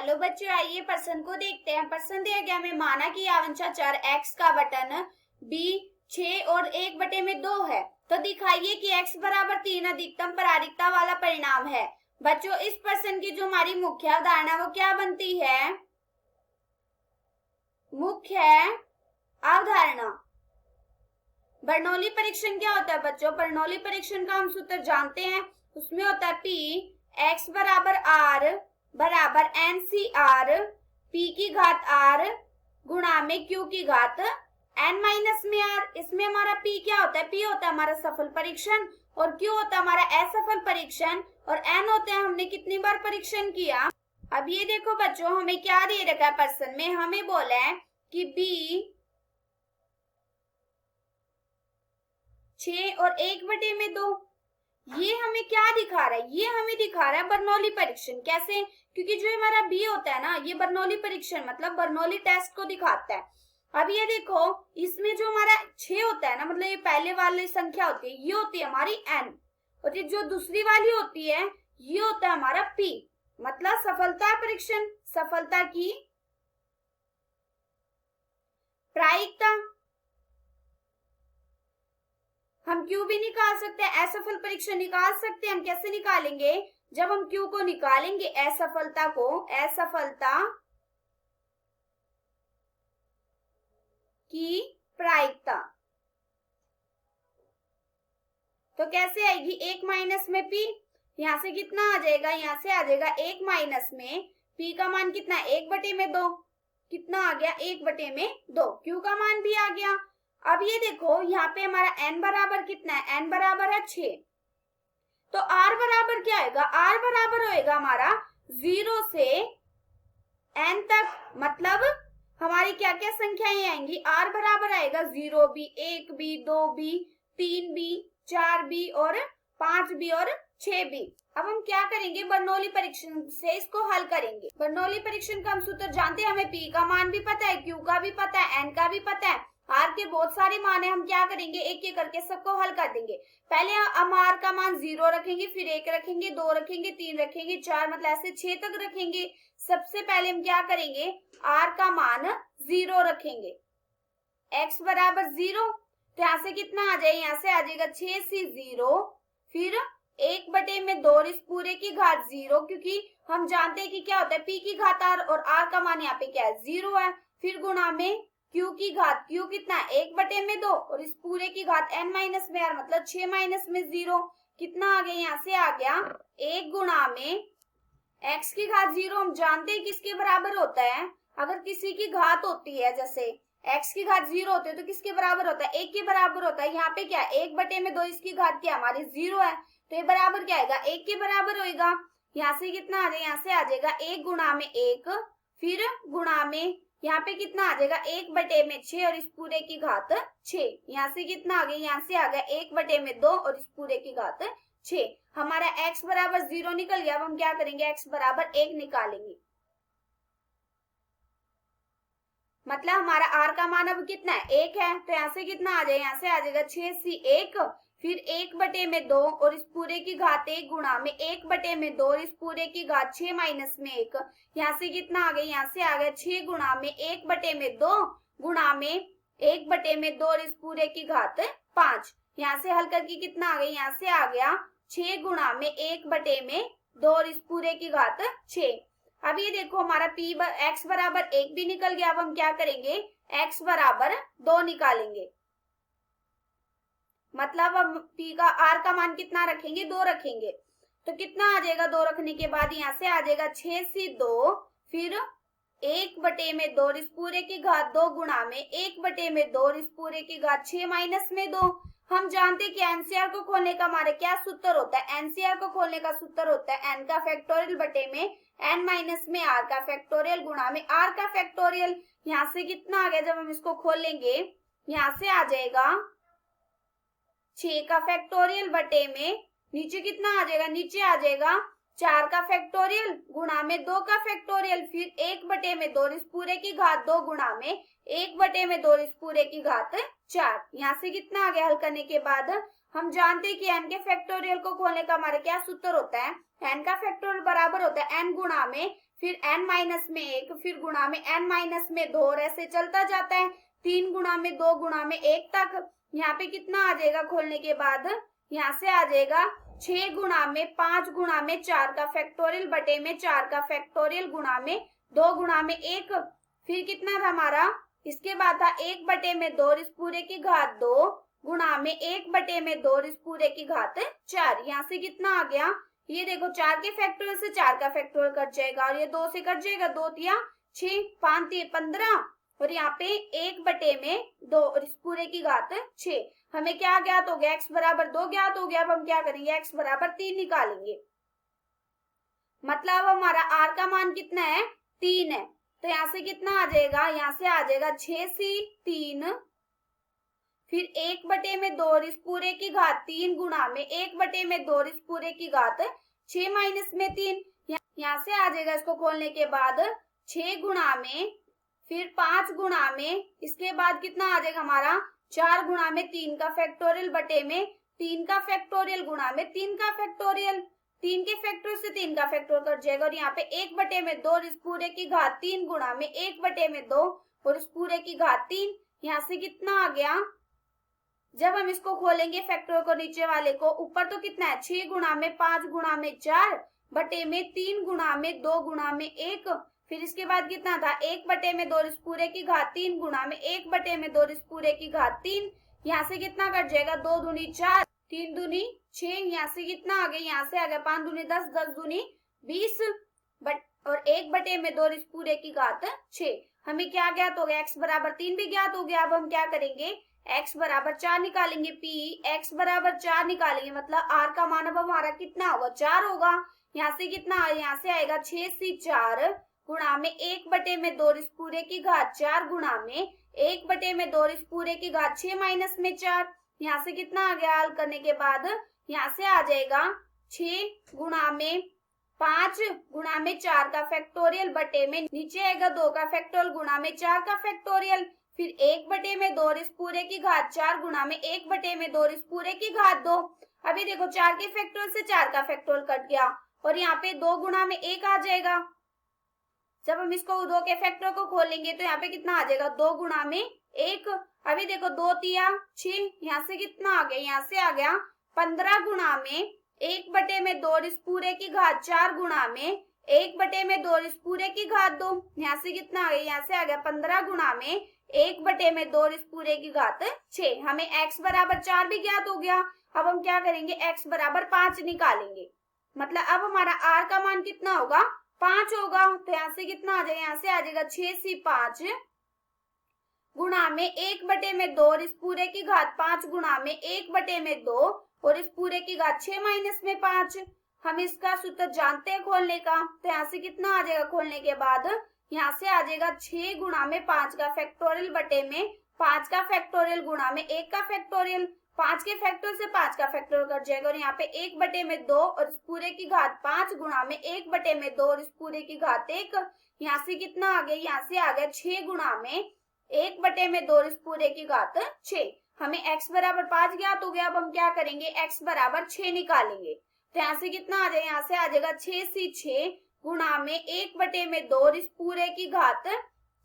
Hello बच्चों, आइए प्रश्न को देखते हैं। प्रश्न दिया गया हमें, माना कि यावंशा चर x का बटन b 6 और 1/2 है, तो दिखाइए कि x बराबर 3 अधिकतम प्रायिकता वाला परिणाम है। बच्चों, इस प्रश्न की जो हमारी मुख्य अवधारणा वो क्या बनती है? मुख्य अवधारणा। बर्नौली परीक्षण क्या होता है बच्चों? बर्नौली परीक्षण का हम सूत्र जानते हैं, उसमें होता है p x बराबर r बराबर NCR p की घात r गुणा में q की घात n माइनस में r। इसमें हमारा p क्या होता है? p होता है हमारा सफल परीक्षण और q होता है हमारा असफल परीक्षण और n होता है हमने कितनी बार परीक्षण किया। अब ये देखो बच्चों, हमें क्या दे रखा है प्रश्न में? हमें बोला है कि b 6 और 1/2, ये हमें क्या दिखा रहा है? ये हमें दिखा रहा है बर्नौली परीक्षण। कैसे? क्योंकि जो हमारा बी होता है ना, ये बर्नौली परीक्षण मतलब बर्नौली टेस्ट को दिखाता है। अब ये देखो, इसमें जो हमारा 6 होता है ना, मतलब ये पहले वाली संख्या होती है, ये होती है हमारी n, और ये जो दूसरी वाली होती है ये होता है हमारा p, मतलब सफलता परीक्षण, सफलता की प्रायिकता। हम Q भी निकाल सकते हैं, असफल परीक्षण निकाल सकते हैं। हम कैसे निकालेंगे? जब हम Q को निकालेंगे, असफलता को, असफलता की प्रायिकता, तो कैसे आएगी? 1 माइनस में P, यहां से कितना आ जाएगा? यहां से आ जाएगा 1 माइनस में P का मान कितना? 1/2। कितना आ गया? 1/2। Q का मान भी आ गया। अब ये देखो, यहाँ पे हमारा n बराबर कितना है? n बराबर है 6, तो r बराबर क्या आएगा? r बराबर होएगा हमारा 0 से n तक, मतलब हमारी क्या क्या संख्याएं आएंगी? r बराबर आएगा 0b, 1b, 2b, 3b, 4b और 5b और 6b। अब हम क्या करेंगे? बर्नौली परीक्षण से इसको हल करेंगे। बर्नौली परीक्षण का हम सूत्र जानते हैं, हमें p का मान भी पता है, q का भी पता है, n का भी पता है, r के बहुत सारे मान है। हम क्या करेंगे? एक एक करके सबको हल कर देंगे। पहले हम r का मान 0 रखेंगे, फिर 1 रखेंगे, 2 रखेंगे, 3 रखेंगे, 4, मतलब ऐसे 6 तक रखेंगे। सबसे पहले हम क्या करेंगे? r का मान 0 रखेंगे, x बराबर 0, तो यहाँ से कितना आ जाए? यहाँ से आ जाएगा 6 से 0, फिर 1/2 और इस पूरे की घात 0, क्योंकि हम जानते हैं कि क्या होता है? p की घात r और r का मान यहाँ पे क्या है? 0 है। फिर गुणा में q की घात, q कितना है? 1/2 और इस पूरे की घात n माइनस में r, मतलब 6 माइनस में 0, कितना आ गया? यहाँ से आ गया 1 गुणा में x की घात 0। हम जानते हैं किसके बराबर होता है? अगर किसी की घात होती है, जैसे x की घात 0 होती है, तो किसके बराबर होता है? 1 के बराबर होता है। यहाँ पे क्या है? 1/2, इसकी घात क्या हमारी 0 है, तो ये बराबर क्या आएगा? 1 के बराबर होगा। यहाँ से कितना आ जाएगा? यहाँ से आ जाएगा 1 गुणा में 1, फिर गुणा में यहाँ पे कितना आ जाएगा? 1/6 और इस पूरे की घात 6। यहाँ से कितना आ गया? यहाँ से आ गया 1/2 और इस पूरे की घात 6। हमारा x बराबर 0 निकल गया। अब हम क्या करेंगे? x बराबर 1 निकालेंगे, मतलब हमारा r का मान अब कितना है? 1 है, तो यहाँ से कितना आ जाएगा? यहाँ से आ जाएगा 6 से 1, फिर 1/2 और इस पूरे की घात 1 गुणा में 1/2 और इस पूरे की घात 6 माइनस में 1। यहाँ से कितना आ गया? यहाँ से आ गया 6 गुणा में 1/2 गुणा में 1/2 और इस पूरे की घात 5। यहाँ से हल करके कितना आ गया? यहाँ से आ गया 6 गुणा में 1/2 और इस पूरे की घात 6। अब ये देखो, हमारा x बराबर 1 भी निकल गया। अब हम क्या करेंगे? x बराबर 2 निकालेंगे, मतलब हम p का r का मान कितना रखेंगे? 2 रखेंगे, तो कितना आ जाएगा? 2 रखने के बाद यहाँ से आ जाएगा 6 से 2, फिर 1/2 और इस पूरे की घात 2 गुणा में 1/2 और इस पूरे की घात 6 माइनस में 2। हम जानते हैं कि एनसीआर को खोलने का हमारा क्या सूत्र होता है? एनसीआर को खोलने का सूत्र होता है n का फैक्टोरियल बटे में n माइनस में r का फैक्टोरियल गुणा में r का फैक्टोरियल। यहाँ से कितना आ गया? जब हम इसको खोलेंगे, यहाँ से आ जाएगा 6 का फैक्टोरियल बटे में नीचे कितना आ जाएगा? नीचे आ जाएगा 4 का फैक्टोरियल गुणा में 2 का फैक्टोरियल, फिर 1/2 और इस पूरे की घात 2 गुणा में 1/2 और इस पूरे की घात 4। यहाँ से कितना आ गया? हल करने के बाद हम जानते हैं कि n के फैक्टोरियल को खोलने का हमारा क्या सूत्र होता है? n का फैक्टोरियल बराबर होता है n गुणा में फिर n माइनस में 1, फिर गुणा में n माइनस में 2 और ऐसे चलता जाता है 3 गुणा में 2 गुणा में 1 तक। यहाँ पे कितना आ जाएगा खोलने के बाद, यहाँ से आ जाएगा 6 गुणा में 5 गुणा में 4 का फैक्टोरियल बटे में 4 का फैक्टोरियल गुणा में 2 गुणा में 1। फिर कितना था हमारा, इसके बाद था 1 बटे में 2 इस पूरे की घात 2 गुणा में 1 बटे में 2 इस पूरे की घात 4। यहाँ से कितना आ गया, ये देखो 4 के फैक्टोरियल से 4 का फैक्टोरियल कट जाएगा और ये 2 से कट जाएगा, 2 तिया 6, 5 तिया 15 और यहाँ पे 1 बटे में 2 और इस पूरे की घात 6। हमें क्या ज्ञात हो गया, x बराबर 2 ज्ञात हो गया। अब हम क्या करेंगे, x बराबर 3 निकालेंगे। मतलब हमारा r का मान कितना है, 3 है। तो यहाँ से कितना आ जाएगा, यहाँ से आ जाएगा 6c 3, फिर 1 बटे में 2 इस पूरे की घात 3 गुणा में 1 बटे में 2 इस पूरे की घात 6 माइनस में 3। यहाँ से आ जाएगा इसको खोलने के बाद 6 गुणा में फिर 5 गुणा में, इसके बाद कितना आ जाएगा हमारा 4 गुणा में 3 का फैक्टोरियल बटे में 3 का फैक्टोरियल गुणा में 3 का फैक्टोरियल। 3 के फैक्टोरियल से 3 का फैक्टोरियल कट जाएगा और यहाँ पे 1 बटे में 2 इस पूरे की घात 3 गुणा में 1 बटे में 2 और इस पूरे की घात 3। यहाँ से कितना आ गया, जब हम इसको खोलेंगे फैक्टोरियल को नीचे वाले को, ऊपर तो कितना है 6 गुणा में 5 गुणा में 4 बटे में 3 गुणा में 2 गुणा में 1। फिर इसके बाद कितना था 1 बटे में 2 इस पूरे की घात 3 गुणा में 1 बटे में 2 इस पूरे की घात 3। यहाँ से कितना कट जाएगा, 2 दूनी 4, 3 दूनी 6। यहाँ से कितना आ गया, यहाँ से आ गया 5 दूनी 10, 10 दूनी 20 और 1 बटे में 2 इस पूरे की घात 6। हमें क्या ज्ञात हो गया, x बराबर 3 भी ज्ञात हो गया। अब हम क्या करेंगे, x बराबर 4 निकालेंगे। p x बराबर 4 निकालेंगे, मतलब r का मान अब हमारा कितना होगा, 4 होगा। यहाँ से कितना, यहाँ से आएगा 6c 4 गुणा में 1 बटे में 2 इस पूरे की घात 4 गुणा में 1 बटे में 2 इस पूरे की घात 6 माइनस में 4। यहाँ से कितना आ गया, हल करने के बाद यहाँ से आ जाएगा 6 गुणा में 5 गुणा में 4 का फैक्टोरियल बटे में नीचे आएगा 2 का फैक्टोरियल गुणा में 4 का फैक्टोरियल, फिर 1 बटे में 2 इस पूरे की घात 4 गुणा में 1 बटे में 2 इस पूरे की घात 2। अभी देखो 4 के फैक्टोरियल से 4 का फैक्टोरियल कट गया और यहाँ पे 2 गुणा में 1 आ जाएगा। जब हम इसको 2 के फैक्टोरियल को खोलेंगे तो यहाँ पे कितना आ जाएगा, 2 गुणा में 1। अभी देखो 2 तिया 6, यहाँ से कितना आ गया, यहाँ से आ गया 15 गुणा में 1 बटे में 2 इस पूरे की घात 4 गुणा में 1 बटे में 2 इस पूरे की घात 2। यहाँ से कितना आ गया, यहाँ से आ गया 15 गुणा में 1 बटे में 2 इस पूरे की घात 6। हमें x बराबर 4 भी ज्ञात हो गया। अब हम क्या करेंगे, x बराबर 5 निकालेंगे। मतलब अब हमारा r का मान कितना होगा, 5 होगा। तो यहाँ से कितना आ जाएगा, यहाँ से आ जाएगा 6c 5 गुणा में 1 बटे में 2 और इस पूरे की घात 5 गुणा में 1 बटे में 2 और इस पूरे की घात 6 माइनस में 5। हम इसका सूत्र जानते हैं खोलने का। तो यहाँ से कितना आ जाएगा, खोलने के बाद यहाँ से आ जाएगा 6 गुणा में 5 का फैक्टोरियल बटे में 5 का फैक्टोरियल गुणा में 1 का फैक्टोरियल। 5 के फैक्टोरियल से 5 का फैक्टोरियल कट जाएगा और यहाँ पे 1 बटे में 2 और इस पूरे की घात 5 गुणा में 1 बटे में 2 और इस पूरे की घात 1। यहाँ से कितना आ गया, यहाँ से आ गया 6 गुणा में 1 बटे में 2 और इस पूरे की घात 6। हमें x बराबर 5 ज्ञात हो गया। अब हम क्या करेंगे, x बराबर 6 निकालेंगे। तो यहाँ से कितना आ जाएगा, यहाँ से आ जाएगा 6c 6 गुणा में 1 बटे में 2 और इस पूरे की घात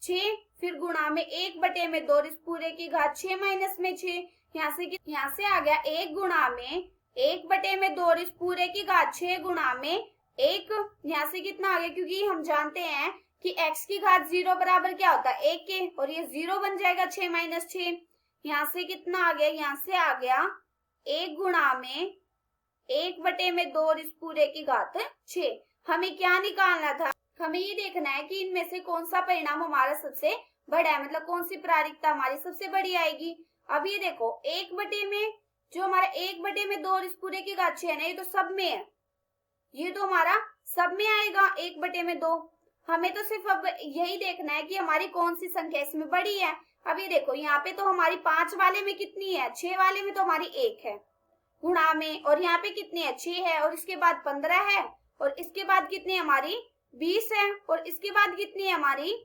6, फिर गुणा में 1 बटे में 2 और इस पूरे की घात 6 माइनस में 6। यहाँ से आ गया 1 गुणा में 1 बटे में 2 और इस पूरे की घात 6 गुणा में 1। यहाँ से कितना आ गया, क्योंकि हम जानते हैं कि x की घात 0 बराबर क्या होता है 1 के, और ये 0 बन जाएगा 6 माइनस 6। यहाँ से कितना आ गया, यहाँ से आ गया 1 गुणा में 1 बटे में 2 और इस पूरे की घात 6। हमें क्या निकालना था, हमें ये देखना है कि इनमें से कौन सा परिणाम हमारा सबसे बड़ा है, मतलब कौन सी प्रायिकता हमारी सबसे बड़ी आएगी। अब ये देखो 1 बटे में, जो हमारा 1 बटे में 2 और इस पूरे की घात 6 है ना, ये तो सब में है, ये तो हमारा सब में आएगा 1 बटे में 2। हमें तो सिर्फ अब यही देखना है कि हमारी कौन सी संख्या इसमें बड़ी है। अब ये देखो यहाँ पे तो हमारी 5 वाले में कितनी है, 6 वाले में तो हमारी 1 है गुणा में, और यहाँ पे कितनी है 6 है, और इसके बाद 15 है, और इसके बाद कितनी हमारी 20 है, और इसके बाद कितनी है हमारी,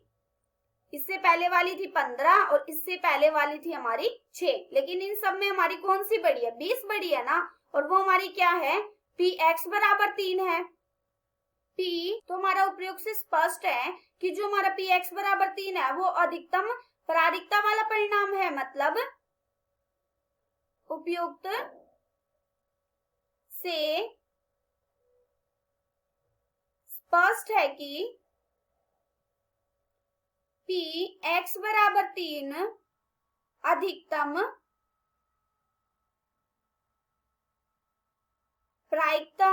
इससे पहले वाली थी 15 और इससे पहले वाली थी हमारी 6। लेकिन इन सब में हमारी कौन सी बड़ी है, 20 बड़ी है ना, और वो हमारी क्या है, px बराबर 3 है। P, तो हमारा उपयोग से स्पष्ट है कि जो हमारा Px बराबर 3 है वो अधिकतम प्रायिकता वाला परिणाम है, मतलब उपयुक्त से स्पष्ट है कि Px बराबर 3 अधिकतम प्रायिकता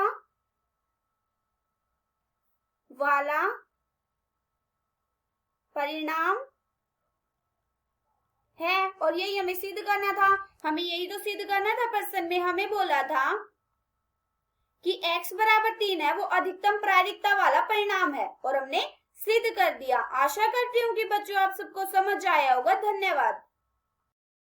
वाला परिणाम है। और यही हमें सिद्ध करना था, हमें यही तो सिद्ध करना था। प्रश्न में हमें बोला था कि x बराबर 3 है वो अधिकतम प्रायिकता वाला परिणाम है, और हमने सिद्ध कर दिया। आशा करती हूँ कि बच्चों आप सबको समझ आया होगा। धन्यवाद।